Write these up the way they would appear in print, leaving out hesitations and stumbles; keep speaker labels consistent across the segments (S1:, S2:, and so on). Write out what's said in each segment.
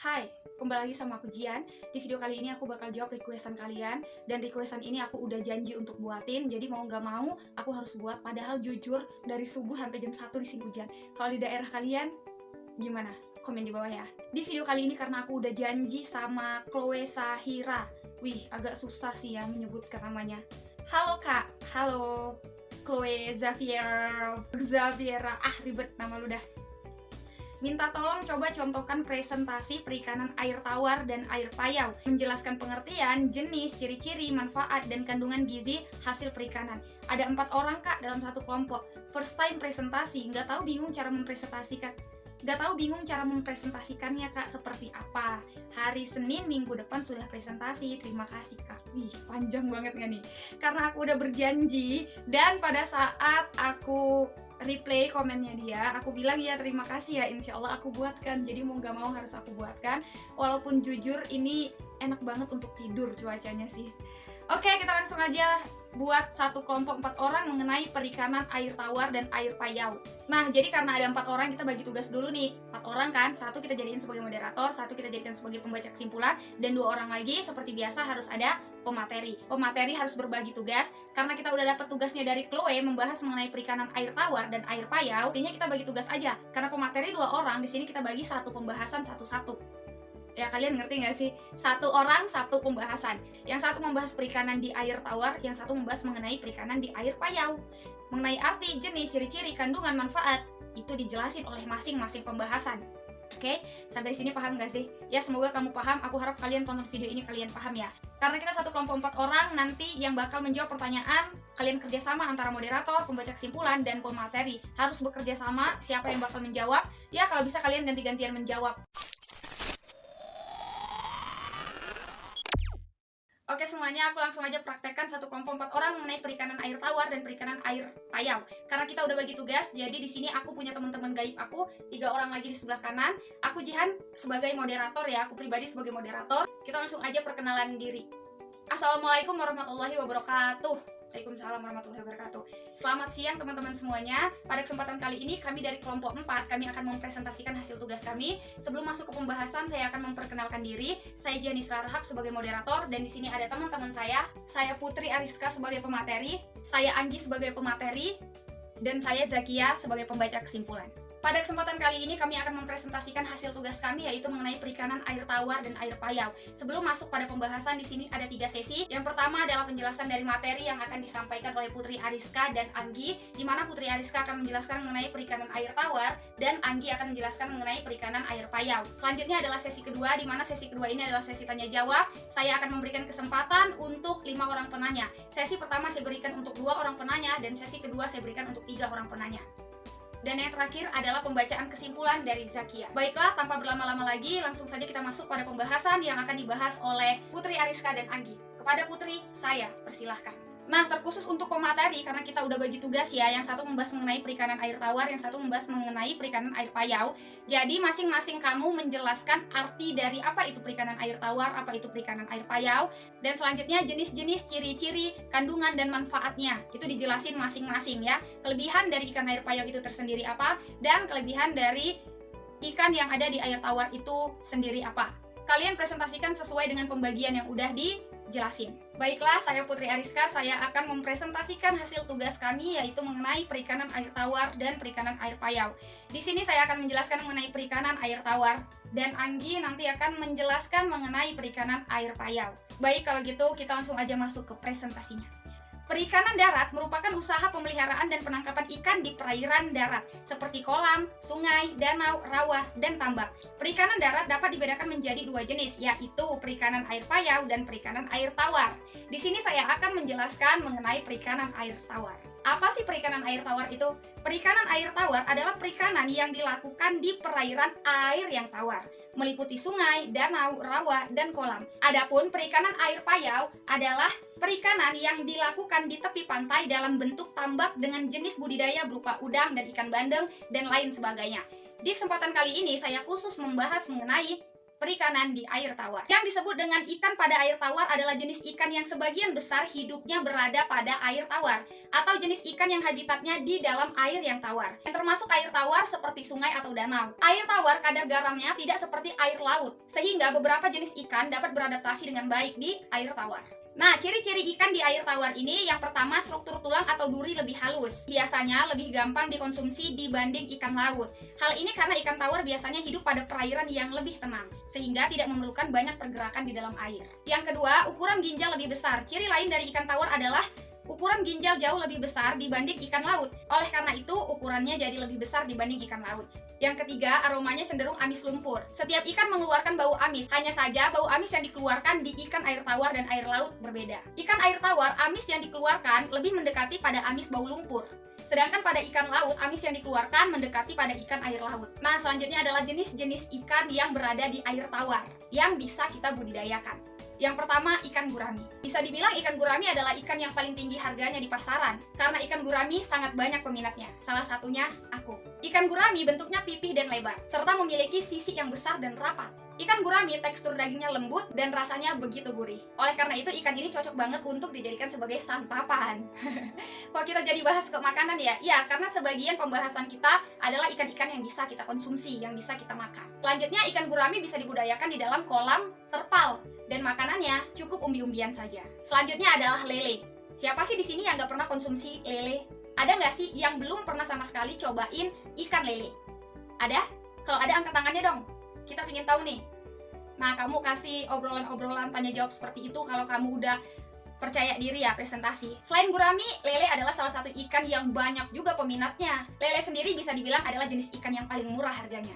S1: Hai, kembali lagi sama aku Jian. Di video kali ini aku bakal jawab requestan kalian. Dan requestan ini aku udah janji untuk buatin. Jadi mau gak mau aku harus buat. Padahal jujur dari subuh sampai jam 1 di sini hujan. Kalau di daerah kalian gimana? Komen di bawah ya. Di video kali ini karena aku udah janji sama Chloe Sahira. Wih, agak susah sih ya menyebutkan namanya. Halo kak, halo Chloe Zaviera. Ribet nama lu dah. Minta tolong coba contohkan presentasi perikanan air tawar dan air payau. Menjelaskan pengertian, jenis, ciri-ciri, manfaat, dan kandungan gizi hasil perikanan. Ada 4 orang kak dalam satu kelompok. First time presentasi, nggak tahu bingung cara mempresentasikannya kak seperti apa. Hari Senin minggu depan sudah presentasi. Terima kasih kak. Wih, panjang banget nggak nih? Karena aku udah berjanji dan pada saat aku replay komennya dia, aku bilang ya terima kasih ya, insya Allah aku buatkan. Jadi mau gak mau harus aku buatkan. Walaupun jujur ini enak banget untuk tidur cuacanya sih. Oke, kita langsung aja buat satu kelompok 4 orang mengenai perikanan air tawar dan air payau. Nah, jadi karena ada 4 orang, kita bagi tugas dulu nih. 4 orang kan, satu kita jadiin sebagai moderator, satu kita jadikan sebagai pembaca kesimpulan, dan 2 orang lagi seperti biasa harus ada pemateri. Pemateri harus berbagi tugas. Karena kita udah dapat tugasnya dari Chloe membahas mengenai perikanan air tawar dan air payau, artinya kita bagi tugas aja. Karena pemateri 2 orang, di sini kita bagi satu pembahasan satu-satu. Ya kalian ngerti nggak sih? 1 orang 1 pembahasan. Yang satu membahas perikanan di air tawar, yang satu membahas mengenai perikanan di air payau. Mengenai arti, jenis, ciri-ciri, kandungan, manfaat, itu dijelasin oleh masing-masing pembahasan. Oke, sampai sini paham gak sih? Ya semoga kamu paham, aku harap kalian tonton video ini kalian paham ya. Karena kita satu kelompok 4 orang, nanti yang bakal menjawab pertanyaan, kalian kerjasama antara moderator, pembaca kesimpulan, dan pemateri. Harus bekerja sama, siapa yang bakal menjawab, ya kalau bisa kalian ganti-gantian menjawab. Oke semuanya, aku langsung aja praktekkan satu kelompok 4 orang mengenai perikanan air tawar dan perikanan air payau. Karena kita udah bagi tugas, jadi di sini aku punya teman-teman gaib aku, 3 orang lagi di sebelah kanan. Aku Jihan sebagai moderator ya, aku pribadi sebagai moderator. Kita langsung aja perkenalan diri. Assalamualaikum warahmatullahi wabarakatuh. Waalaikumsalam warahmatullahi wabarakatuh. Selamat siang teman-teman semuanya. Pada kesempatan kali ini kami dari kelompok 4 kami akan mempresentasikan hasil tugas kami. Sebelum masuk ke pembahasan, saya akan memperkenalkan diri. Saya Janisra Rahab sebagai moderator dan di sini ada teman-teman saya. Saya Putri Ariska sebagai pemateri, saya Anggi sebagai pemateri, dan saya Zakia sebagai pembaca kesimpulan. Pada kesempatan kali ini kami akan mempresentasikan hasil tugas kami yaitu mengenai perikanan air tawar dan air payau. Sebelum masuk pada pembahasan, di sini ada 3 sesi. Yang pertama adalah penjelasan dari materi yang akan disampaikan oleh Putri Ariska dan Anggi, di mana Putri Ariska akan menjelaskan mengenai perikanan air tawar dan Anggi akan menjelaskan mengenai perikanan air payau. Selanjutnya adalah sesi kedua, di mana sesi kedua ini adalah sesi tanya jawab. Saya akan memberikan kesempatan untuk 5 orang penanya. Sesi pertama saya berikan untuk 2 orang penanya dan sesi kedua saya berikan untuk 3 orang penanya. Dan yang terakhir adalah pembacaan kesimpulan dari Zakia. Baiklah, tanpa berlama-lama lagi, langsung saja kita masuk pada pembahasan yang akan dibahas oleh Putri Ariska dan Anggi. Kepada Putri, saya persilahkan. Nah, terkhusus untuk pemateri, karena kita udah bagi tugas ya, yang satu membahas mengenai perikanan air tawar, yang satu membahas mengenai perikanan air payau. Jadi masing-masing kamu menjelaskan arti dari apa itu perikanan air tawar, apa itu perikanan air payau, dan selanjutnya jenis-jenis, ciri-ciri, kandungan, dan manfaatnya. Itu dijelasin masing-masing ya. Kelebihan dari ikan air payau itu tersendiri apa, dan kelebihan dari ikan yang ada di air tawar itu sendiri apa. Kalian presentasikan sesuai dengan pembagian yang udah dijelasin. Baiklah, saya Putri Ariska, saya akan mempresentasikan hasil tugas kami yaitu mengenai perikanan air tawar dan perikanan air payau. Di sini saya akan menjelaskan mengenai perikanan air tawar dan Anggi nanti akan menjelaskan mengenai perikanan air payau. Baik, kalau gitu kita langsung aja masuk ke presentasinya. Perikanan darat merupakan usaha pemeliharaan dan penangkapan ikan di perairan darat, seperti kolam, sungai, danau, rawa, dan tambak. Perikanan darat dapat dibedakan menjadi 2 jenis, yaitu perikanan air payau dan perikanan air tawar. Di sini saya akan menjelaskan mengenai perikanan air tawar. Apa sih perikanan air tawar itu? Perikanan air tawar adalah perikanan yang dilakukan di perairan air yang tawar, meliputi sungai, danau, rawa, dan kolam. Adapun perikanan air payau adalah perikanan yang dilakukan di tepi pantai dalam bentuk tambak dengan jenis budidaya berupa udang dan ikan bandeng dan lain sebagainya. Di kesempatan kali ini saya khusus membahas mengenai perikanan di air tawar. Yang disebut dengan ikan pada air tawar adalah jenis ikan yang sebagian besar hidupnya berada pada air tawar, atau jenis ikan yang habitatnya di dalam air yang tawar. Yang termasuk air tawar seperti sungai atau danau. Air tawar kadar garamnya tidak seperti air laut, sehingga beberapa jenis ikan dapat beradaptasi dengan baik di air tawar. Nah, ciri-ciri ikan di air tawar ini, yang pertama, struktur tulang atau duri lebih halus. Biasanya lebih gampang dikonsumsi dibanding ikan laut. Hal ini karena ikan tawar biasanya hidup pada perairan yang lebih tenang, sehingga tidak memerlukan banyak pergerakan di dalam air. Yang kedua, ukuran ginjal lebih besar. Ciri lain dari ikan tawar adalah ukuran ginjal jauh lebih besar dibanding ikan laut. Oleh karena itu, ukurannya jadi lebih besar dibanding ikan laut. Yang ketiga, aromanya cenderung amis lumpur. Setiap ikan mengeluarkan bau amis. Hanya saja, bau amis yang dikeluarkan di ikan air tawar dan air laut berbeda. Ikan air tawar, amis yang dikeluarkan lebih mendekati pada amis bau lumpur. Sedangkan pada ikan laut, amis yang dikeluarkan mendekati pada ikan air laut. Nah, selanjutnya adalah jenis-jenis ikan yang berada di air tawar, yang bisa kita budidayakan. Yang pertama, ikan gurami. Bisa dibilang ikan gurami adalah ikan yang paling tinggi harganya di pasaran, karena ikan gurami sangat banyak peminatnya. Salah satunya aku. Ikan gurami bentuknya pipih dan lebar, serta memiliki sisik yang besar dan rapat. Ikan gurami tekstur dagingnya lembut dan rasanya begitu gurih. Oleh karena itu, ikan ini cocok banget untuk dijadikan sebagai santapan. Kok kita jadi bahas ke makanan ya? Ya, karena sebagian pembahasan kita adalah ikan-ikan yang bisa kita konsumsi, yang bisa kita makan. Selanjutnya, ikan gurami bisa dibudidayakan di dalam kolam terpal, dan makanannya cukup umbi-umbian saja. Selanjutnya adalah lele. Siapa sih di sini yang nggak pernah konsumsi lele? Ada nggak sih yang belum pernah sama sekali cobain ikan lele? Ada? Kalau ada, angkat tangannya dong. Kita pengen tahu nih. Nah, kamu kasih obrolan-obrolan tanya jawab seperti itu kalau kamu udah percaya diri ya presentasi. Selain gurami, lele adalah salah satu ikan yang banyak juga peminatnya. Lele sendiri bisa dibilang adalah jenis ikan yang paling murah harganya.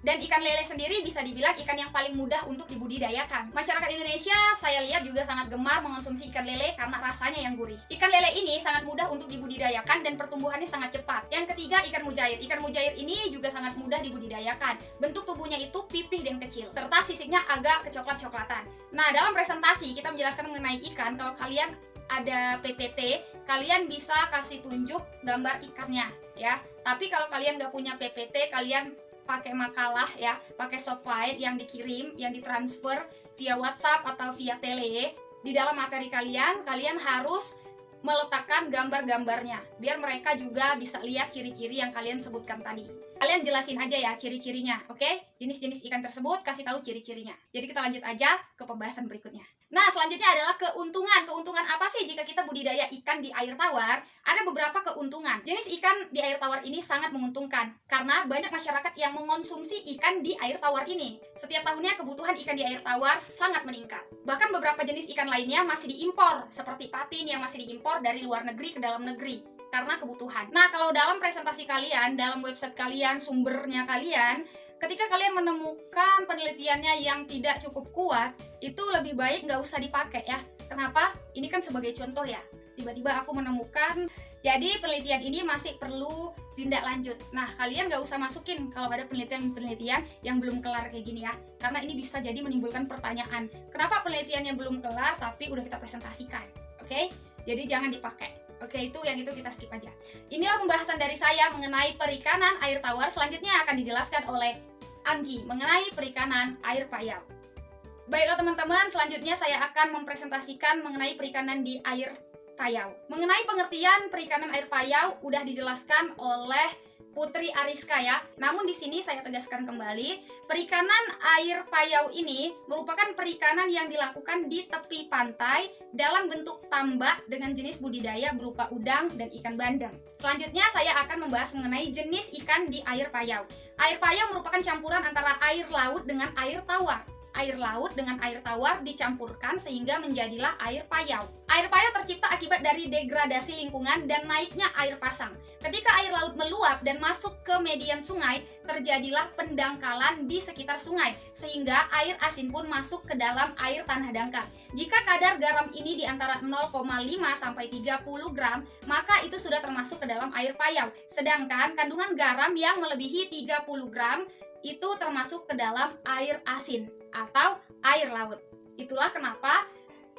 S1: Dan ikan lele sendiri bisa dibilang ikan yang paling mudah untuk dibudidayakan. Masyarakat Indonesia saya lihat juga sangat gemar mengonsumsi ikan lele karena rasanya yang gurih. Ikan lele ini sangat mudah untuk dibudidayakan dan pertumbuhannya sangat cepat. Yang ketiga, ikan mujair. Ikan mujair ini juga sangat mudah dibudidayakan. Bentuk tubuhnya itu pipih dan kecil, serta sisiknya agak kecoklat-coklatan. Nah, dalam presentasi kita menjelaskan mengenai ikan. Kalau kalian ada PPT, kalian bisa kasih tunjuk gambar ikannya ya. Tapi kalau kalian nggak punya PPT, kalian pakai makalah ya, pakai soft file yang dikirim, yang ditransfer via WhatsApp atau via tele. Di dalam materi kalian harus meletakkan gambar-gambarnya, biar mereka juga bisa lihat ciri-ciri yang kalian sebutkan tadi. Kalian jelasin aja ya ciri-cirinya, oke? Jenis-jenis ikan tersebut, kasih tahu ciri-cirinya. Jadi kita lanjut aja ke pembahasan berikutnya. Nah, selanjutnya adalah keuntungan. Keuntungan apa sih jika kita budidaya ikan di air tawar? Ada beberapa keuntungan. Jenis ikan di air tawar ini sangat menguntungkan, karena banyak masyarakat yang mengonsumsi ikan di air tawar ini. Setiap tahunnya kebutuhan ikan di air tawar sangat meningkat. Bahkan beberapa jenis ikan lainnya masih diimpor, seperti patin yang masih diimpor dari luar negeri ke dalam negeri karena kebutuhan. Nah, kalau dalam presentasi kalian, dalam website kalian, sumbernya kalian, ketika kalian menemukan penelitiannya yang tidak cukup kuat, itu lebih baik nggak usah dipakai ya. Kenapa? Ini kan sebagai contoh ya. Tiba-tiba aku menemukan, jadi penelitian ini masih perlu tindak lanjut. Nah, kalian nggak usah masukin kalau ada penelitian-penelitian yang belum kelar kayak gini ya. Karena ini bisa jadi menimbulkan pertanyaan. Kenapa penelitiannya belum kelar tapi udah kita presentasikan? Oke? Jadi jangan dipakai. Oke, itu kita skip aja. Inilah pembahasan dari saya mengenai perikanan air tawar. Selanjutnya akan dijelaskan oleh Anggi mengenai perikanan air payau. Baiklah teman-teman, selanjutnya saya akan mempresentasikan mengenai perikanan di air payau. Mengenai pengertian perikanan air payau udah dijelaskan oleh Putri Ariska ya. Namun di sini saya tegaskan kembali, perikanan air payau ini merupakan perikanan yang dilakukan di tepi pantai dalam bentuk tambak dengan jenis budidaya berupa udang dan ikan bandeng. Selanjutnya saya akan membahas mengenai jenis ikan di air payau. Air payau merupakan campuran antara air laut dengan air tawar. Air laut dengan air tawar dicampurkan sehingga menjadilah air payau. Air payau tercipta akibat dari degradasi lingkungan dan naiknya air pasang. Ketika air laut meluap dan masuk ke median sungai, terjadilah pendangkalan di sekitar sungai, sehingga air asin pun masuk ke dalam air tanah dangkal. Jika kadar garam ini di antara 0,5 sampai 30 gram, maka itu sudah termasuk ke dalam air payau. Sedangkan kandungan garam yang melebihi 30 gram itu termasuk ke dalam air asin atau air laut. Itulah kenapa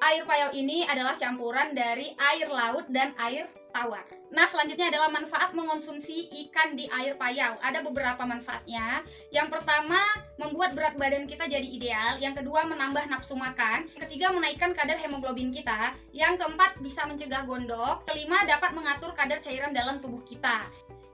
S1: air payau ini adalah campuran dari air laut dan air tawar. Nah, selanjutnya adalah manfaat mengonsumsi ikan di air payau. Ada beberapa manfaatnya. Yang pertama, membuat berat badan kita jadi ideal. Yang kedua, menambah nafsu makan. Yang ketiga, menaikkan kadar hemoglobin kita. Yang keempat, bisa mencegah gondok. Kelima, dapat mengatur kadar cairan dalam tubuh kita.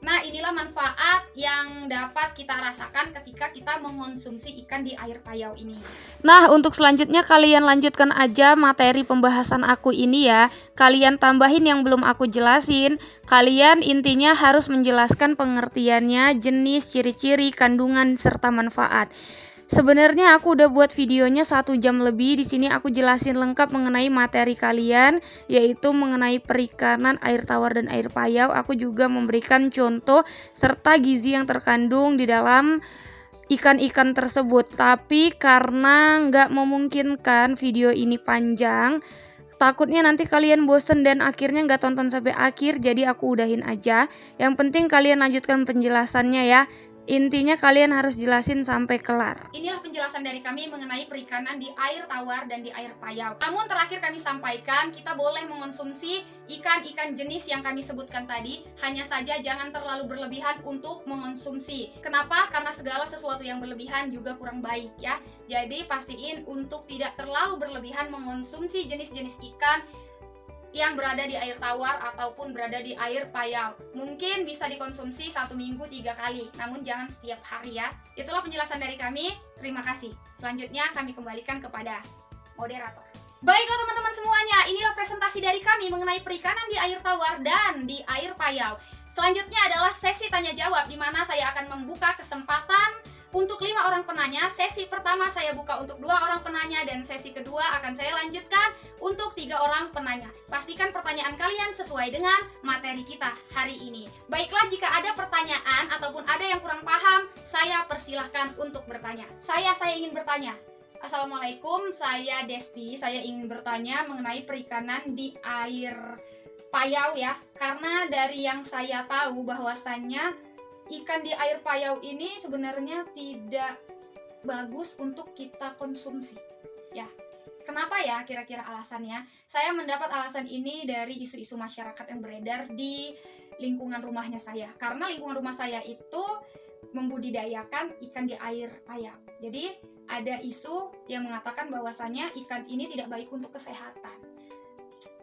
S1: Nah, inilah manfaat yang dapat kita rasakan ketika kita mengonsumsi ikan di air payau ini.
S2: Nah, untuk selanjutnya kalian lanjutkan aja materi pembahasan aku ini ya. Kalian tambahin yang belum aku jelasin. Kalian intinya harus menjelaskan pengertiannya, jenis, ciri-ciri, kandungan, serta manfaat. Sebenarnya aku udah buat videonya 1 jam lebih. Di sini aku jelasin lengkap mengenai materi kalian, yaitu mengenai perikanan air tawar dan air payau. Aku juga memberikan contoh serta gizi yang terkandung di dalam ikan-ikan tersebut. Tapi karena nggak memungkinkan video ini panjang, takutnya nanti kalian bosen dan akhirnya nggak tonton sampai akhir, jadi aku udahin aja. Yang penting kalian lanjutkan penjelasannya ya. Intinya kalian harus jelasin sampai kelar.
S1: Inilah penjelasan dari kami mengenai perikanan di air tawar dan di air payau. Namun terakhir kami sampaikan, kita boleh mengonsumsi ikan-ikan jenis yang kami sebutkan tadi, hanya saja jangan terlalu berlebihan untuk mengonsumsi. Kenapa? Karena segala sesuatu yang berlebihan juga kurang baik ya. Jadi pastiin untuk tidak terlalu berlebihan mengonsumsi jenis-jenis ikan yang berada di air tawar ataupun berada di air payau. Mungkin bisa dikonsumsi 1 minggu 3 kali, namun jangan setiap hari ya. Itulah penjelasan dari kami, terima kasih. Selanjutnya kami kembalikan kepada moderator. Baiklah teman-teman semuanya, inilah presentasi dari kami mengenai perikanan di air tawar dan di air payau. Selanjutnya adalah sesi tanya jawab, di mana saya akan membuka kesempatan untuk 5 orang penanya. Sesi pertama saya buka untuk 2 orang penanya, dan sesi kedua akan saya lanjutkan untuk 3 orang penanya. Pastikan pertanyaan kalian sesuai dengan materi kita hari ini. Baiklah, jika ada pertanyaan ataupun ada yang kurang paham, saya persilahkan untuk bertanya. Saya ingin bertanya. Assalamualaikum, saya Desti. Saya ingin bertanya mengenai perikanan di air payau ya. Karena dari yang saya tahu bahwasannya ikan di air payau ini sebenarnya tidak bagus untuk kita konsumsi ya. Kenapa ya kira-kira alasannya? Saya mendapat alasan ini dari isu-isu masyarakat yang beredar di lingkungan rumahnya saya. Karena lingkungan rumah saya itu membudidayakan ikan di air payau. Jadi ada isu yang mengatakan bahwasannya ikan ini tidak baik untuk kesehatan.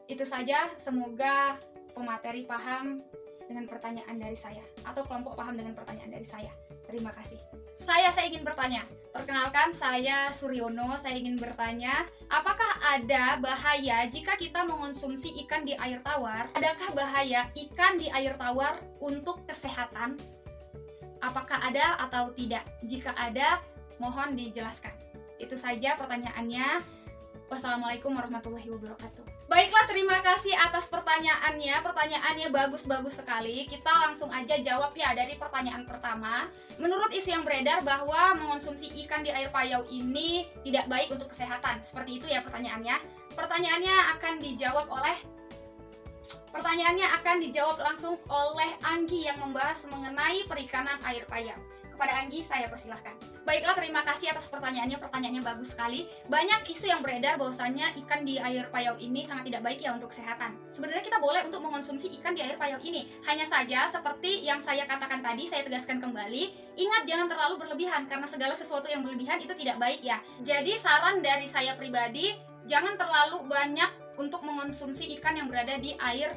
S1: Itu saja, semoga pemateri paham dengan pertanyaan dari saya, atau kelompok paham dengan pertanyaan dari saya. Terima kasih. Saya ingin bertanya. Perkenalkan, saya Suryono. Saya ingin bertanya, apakah ada bahaya jika kita mengonsumsi ikan di air tawar? Adakah bahaya ikan di air tawar untuk kesehatan? Apakah ada atau tidak? Jika ada, mohon dijelaskan. Itu saja pertanyaannya. Wassalamualaikum warahmatullahi wabarakatuh. Baiklah, terima kasih atas pertanyaannya. Pertanyaannya bagus-bagus sekali. Kita langsung aja jawab ya dari pertanyaan pertama. Menurut isu yang beredar bahwa mengonsumsi ikan di air payau ini tidak baik untuk kesehatan. Seperti itu ya pertanyaannya. Pertanyaannya akan dijawab langsung oleh Anggi yang membahas mengenai perikanan air payau. Kepada Anggi, saya persilahkan. Baiklah, terima kasih atas pertanyaannya. Pertanyaannya bagus sekali. Banyak isu yang beredar bahwasannya ikan di air payau ini sangat tidak baik ya untuk kesehatan. Sebenarnya kita boleh untuk mengonsumsi ikan di air payau ini. Hanya saja seperti yang saya katakan tadi, saya tegaskan kembali, ingat jangan terlalu berlebihan karena segala sesuatu yang berlebihan itu tidak baik ya. Jadi saran dari saya pribadi, jangan terlalu banyak untuk mengonsumsi ikan yang berada di air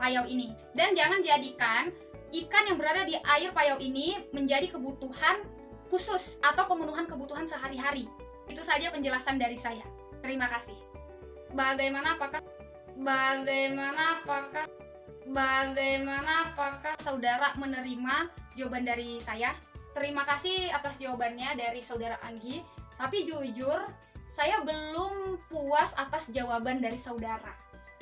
S1: payau ini. Dan jangan jadikan ikan yang berada di air payau ini menjadi kebutuhan khusus atau pemenuhan kebutuhan sehari-hari. Itu saja penjelasan dari saya. Terima kasih. Bagaimana apakah saudara menerima jawaban dari saya? Terima kasih atas jawabannya dari saudara Anggi. Tapi jujur, saya belum puas atas jawaban dari saudara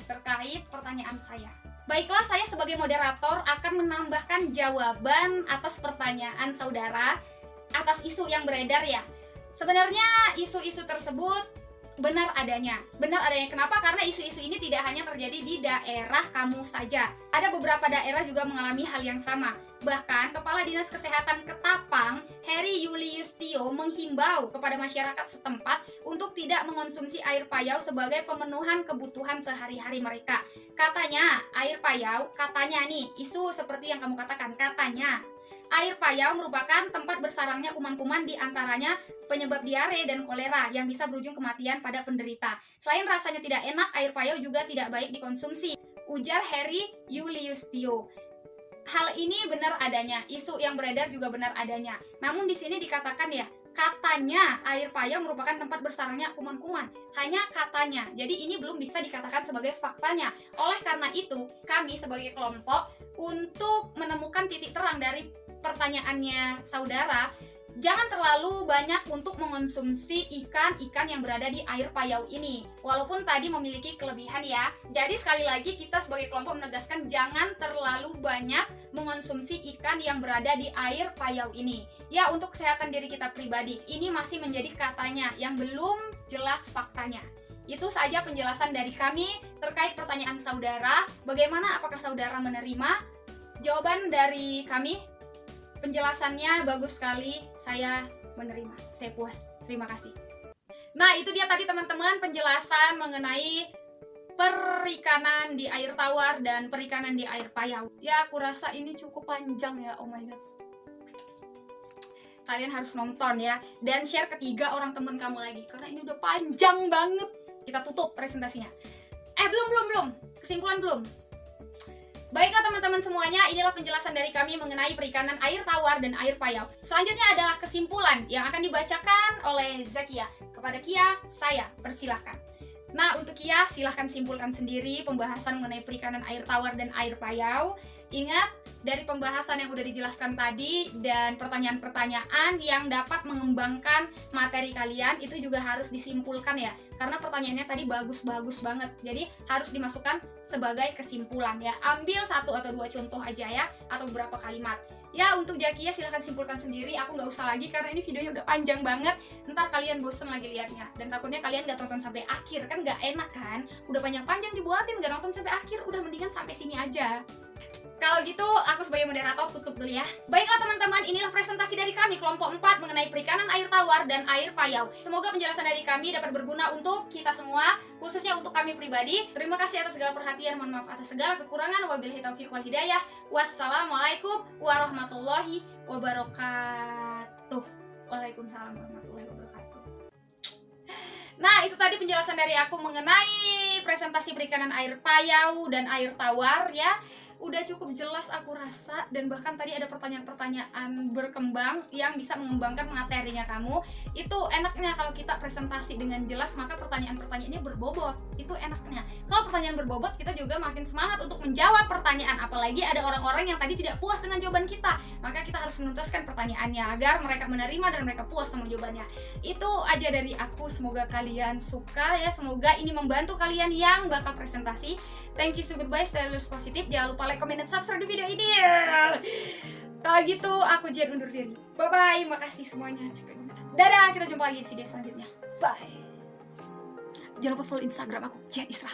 S1: terkait pertanyaan saya. Baiklah, saya sebagai moderator akan menambahkan jawaban atas pertanyaan saudara atas isu yang beredar ya. Sebenarnya isu-isu tersebut benar adanya. Kenapa? Karena isu-isu ini tidak hanya terjadi di daerah kamu saja. Ada beberapa daerah juga mengalami hal yang sama. Bahkan Kepala Dinas Kesehatan Ketapang, Heri Julius Tio, menghimbau kepada masyarakat setempat untuk tidak mengonsumsi air payau sebagai pemenuhan kebutuhan sehari-hari mereka. Katanya, air payau, katanya nih, isu seperti yang kamu katakan, katanya air payau merupakan tempat bersarangnya kuman-kuman, di antaranya penyebab diare dan kolera yang bisa berujung kematian pada penderita. Selain rasanya tidak enak, air payau juga tidak baik dikonsumsi, ujar Heri Julius Tio. Hal ini benar adanya, isu yang beredar juga benar adanya. Namun di sini dikatakan ya, katanya air payau merupakan tempat bersarangnya kuman-kuman. Hanya katanya, jadi ini belum bisa dikatakan sebagai faktanya. Oleh karena itu, kami sebagai kelompok untuk menemukan titik terang dari pertanyaannya saudara, jangan terlalu banyak untuk mengonsumsi ikan-ikan yang berada di air payau ini. Walaupun tadi memiliki kelebihan ya. Jadi sekali lagi kita sebagai kelompok menegaskan jangan terlalu banyak mengonsumsi ikan yang berada di air payau ini. Ya, untuk kesehatan diri kita pribadi. Ini masih menjadi katanya yang belum jelas faktanya. Itu saja penjelasan dari kami terkait pertanyaan saudara. Bagaimana, apakah saudara menerima? Jawaban dari kami, penjelasannya bagus sekali, saya menerima, saya puas, terima kasih. Nah, itu dia tadi teman-teman penjelasan mengenai perikanan di air tawar dan perikanan di air payau. Ya, aku rasa ini cukup panjang ya, oh my god. Kalian harus nonton ya, dan share ke 3 orang temen kamu lagi, karena ini udah panjang banget. Kita tutup presentasinya. Belum, kesimpulan belum. Baiklah teman-teman semuanya, inilah penjelasan dari kami mengenai perikanan air tawar dan air payau. Selanjutnya adalah kesimpulan yang akan dibacakan oleh Zakia. Kepada Kia, saya persilahkan. Nah, untuk Kia, silahkan simpulkan sendiri pembahasan mengenai perikanan air tawar dan air payau. Ingat, dari pembahasan yang udah dijelaskan tadi dan pertanyaan-pertanyaan yang dapat mengembangkan materi kalian, itu juga harus disimpulkan ya. Karena pertanyaannya tadi bagus-bagus banget. Jadi harus dimasukkan sebagai kesimpulan ya. Ambil 1 atau 2 contoh aja ya, atau beberapa kalimat. Ya, untuk Zakia silahkan simpulkan sendiri, aku nggak usah lagi karena ini videonya udah panjang banget. Ntar kalian bosen lagi liatnya, dan takutnya kalian nggak tonton sampai akhir, kan nggak enak kan? Udah panjang-panjang dibuatin, nggak nonton sampai akhir, udah mendingan sampai sini aja. Kalau gitu, aku sebagai moderator tutup dulu ya. Baiklah teman-teman, inilah presentasi dari kami kelompok 4 mengenai perikanan air tawar dan air payau. Semoga penjelasan dari kami dapat berguna untuk kita semua, khususnya untuk kami pribadi. Terima kasih atas segala perhatian, mohon maaf atas segala kekurangan. Wabillahi taufiq wal hidayah. Wassalamualaikum warahmatullahi wabarakatuh. Waalaikumsalam warahmatullahi wabarakatuh. Nah, itu tadi penjelasan dari aku mengenai presentasi perikanan air payau dan air tawar ya. Udah cukup jelas aku rasa, dan bahkan tadi ada pertanyaan-pertanyaan berkembang yang bisa mengembangkan materinya kamu. Itu enaknya kalau kita presentasi dengan jelas, maka pertanyaan-pertanyaannya berbobot. Itu enaknya. Kalau pertanyaan berbobot, kita juga makin semangat untuk menjawab pertanyaan. Apalagi ada orang-orang yang tadi tidak puas dengan jawaban kita, maka kita harus menuntaskan pertanyaannya agar mereka menerima dan mereka puas sama jawabannya. Itu aja dari aku, semoga kalian suka ya, semoga ini membantu kalian yang bakal presentasi. Thank you, so goodbye, stay always positif. Jangan lupa like, comment, dan subscribe di video ini. Kalau gitu, aku Jen undur diri. Bye-bye, makasih semuanya. Capek banget. Dadah, kita jumpa lagi di video selanjutnya. Bye. Jangan lupa follow Instagram aku, Jen Isra.